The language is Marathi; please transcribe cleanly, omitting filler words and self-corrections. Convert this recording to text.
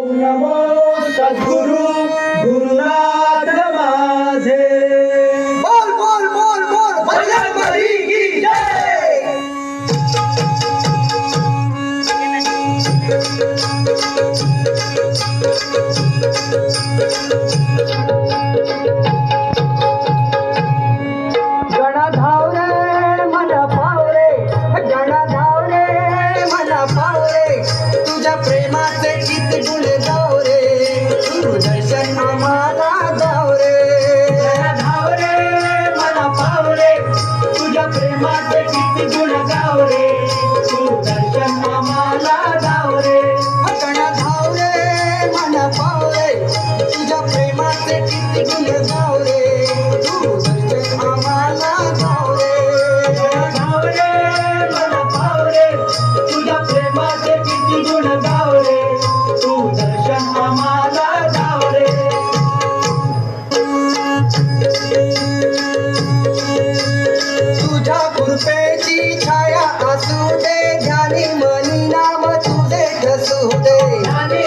नमो सद्गुरु गुरुनाथ माझे. बोल बोल बोल बोल बजरंगबली की जय. गण धावरे मन पावरे, गण धावरे मन पावरे, तुझ्या प्रेमाचे किती गुण गावरे, तू दर्शन आम्हाला गावरे. गण धावरे मन पावरे, तुझ्या प्रेमाचे किती गुण गावरे, तू दर्शन आम्हाला गावरे. गण धावरे मन पावरे, तुझ्या प्रेमाचे किती गुण गावरे, तू दर्शन आम्हाला गावरे. धावरे मन पावरे, तुझ्या प्रेमाचे किती गुण गावरे, तू दर्शन आम्हाला गावरे. तुझ्या कृपेची छाया असू दे, ध्यानी मनी नाम तुझे ठसू दे. ध्यानी